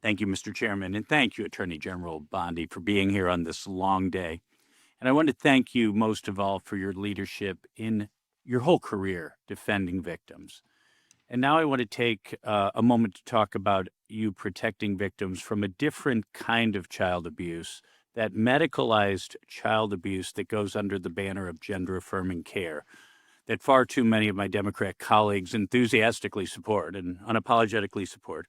Thank you, Mr. Chairman, and thank you, Attorney General Bondi, for being here on this long day. And I want to thank you most of all for your leadership in your whole career defending victims. And now I want to take a moment to talk about you protecting victims from a different kind of child abuse, that medicalized child abuse that goes under the banner of gender-affirming care, that far too many of my Democrat colleagues enthusiastically support and unapologetically support.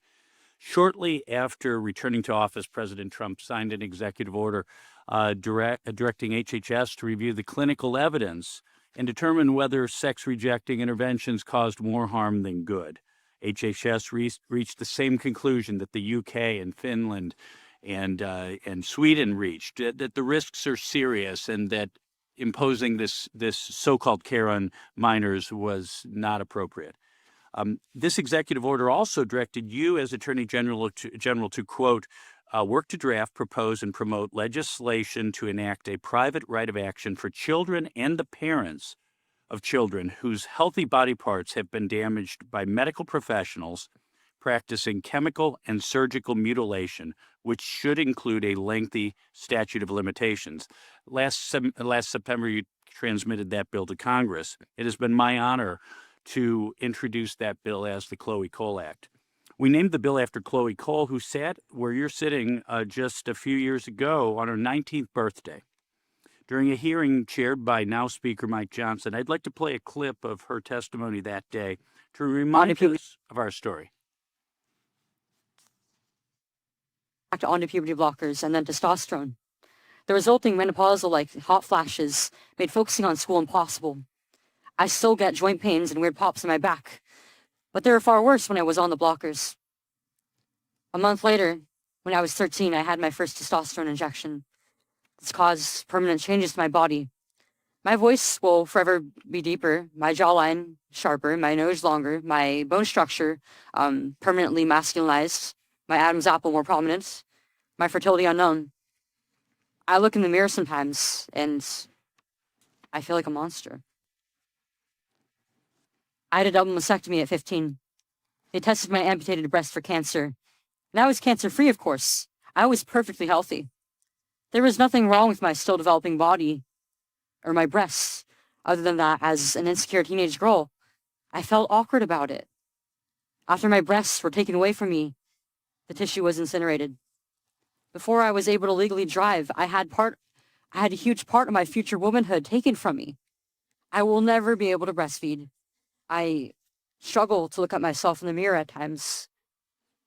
Shortly after returning to office, President Trump signed an executive order directing HHS to review the clinical evidence and determine whether sex-rejecting interventions caused more harm than good. HHS reached the same conclusion that the UK and Finland and Sweden reached, that the risks are serious and that imposing this so-called care on minors was not appropriate. This executive order also directed you as Attorney General to, quote, work to draft, propose, and promote legislation to enact a private right of action for children and the parents of children whose healthy body parts have been damaged by medical professionals practicing chemical and surgical mutilation, which should include a lengthy statute of limitations. Last September, you transmitted that bill to Congress. It has been my honor to introduce that bill as the Chloe Cole Act. We named the bill after Chloe Cole, who sat where you're sitting just a few years ago on her 19th birthday. During a hearing chaired by now Speaker Mike Johnson, I'd like to play a clip of her testimony that day to remind us of our story. On to puberty blockers and then testosterone. The resulting menopausal hot flashes made focusing on school impossible. I still get joint pains and weird pops in my back, but they were far worse when I was on the blockers. A month later, when I was 13, I had my first testosterone injection. This caused permanent changes to my body. My voice will forever be deeper, my jawline sharper, my nose longer, my bone structure permanently masculinized, my Adam's apple more prominent, my fertility unknown. I look in the mirror sometimes and I feel like a monster. I had a double mastectomy at 15. They tested my amputated breast for cancer. And I was cancer-free, of course. I was perfectly healthy. There was nothing wrong with my still developing body or my breasts, other than that, as an insecure teenage girl, I felt awkward about it. After my breasts were taken away from me, the tissue was incinerated. Before I was able to legally drive, I had a huge part of my future womanhood taken from me. I will never be able to breastfeed. I struggle to look at myself in the mirror at times.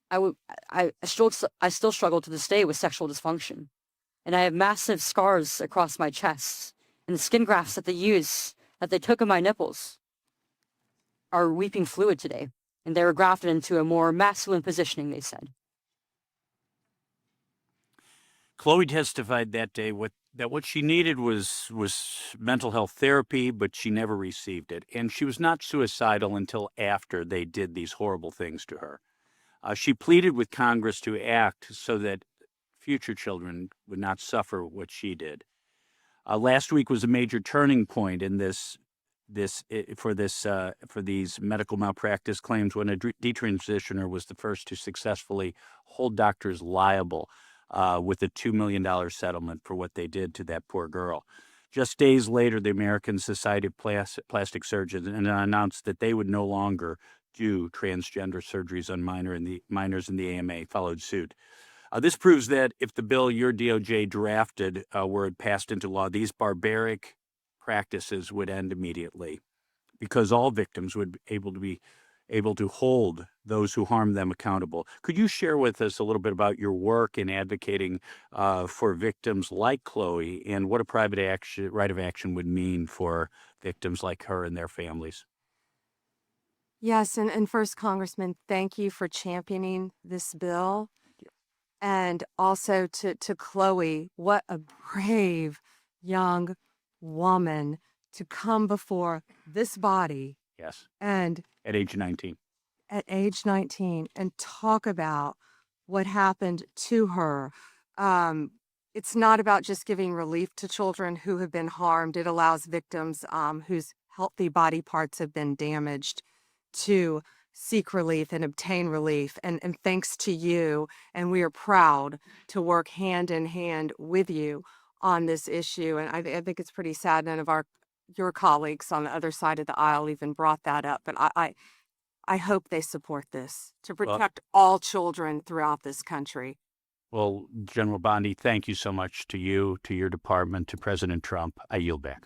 I still struggle to this day with sexual dysfunction. And I have massive scars across my chest, and the skin grafts that they took of my nipples are weeping fluid today. And they were grafted into a more masculine positioning, they said. Chloe testified that day that what she needed was mental health therapy, but she never received it. And she was not suicidal until after they did these horrible things to her. She pleaded with Congress to act so that future children would not suffer what she did. Last week was a major turning point in for these medical malpractice claims when a detransitioner was the first to successfully hold doctors liable with a $2 million settlement for what they did to that poor girl. Just days later, the American Society of Plastic Surgeons announced that they would no longer do transgender surgeries on minors, and the AMA followed suit. This proves that if the bill your DOJ drafted were passed into law, these barbaric practices would end immediately, because all victims would be able to hold those who harm them accountable. Could you share with us a little bit about your work in advocating for victims like Chloe and what a private right of action would mean for victims like her and their families? Yes, and first, Congressman, thank you for championing this bill. And also to Chloe, what a brave young woman to come before this body. Yes. And at age 19. At age 19 and talk about what happened to her. It's not about just giving relief to children who have been harmed. It allows victims whose healthy body parts have been damaged to seek relief and obtain relief. And thanks to you, and we are proud to work hand in hand with you on this issue. And I think it's pretty sad none of your colleagues on the other side of the aisle even brought that up. But I hope they support this to Well- protect all children throughout this country. Well, General Bondi, thank you so much to you, to your department, to President Trump. I yield back.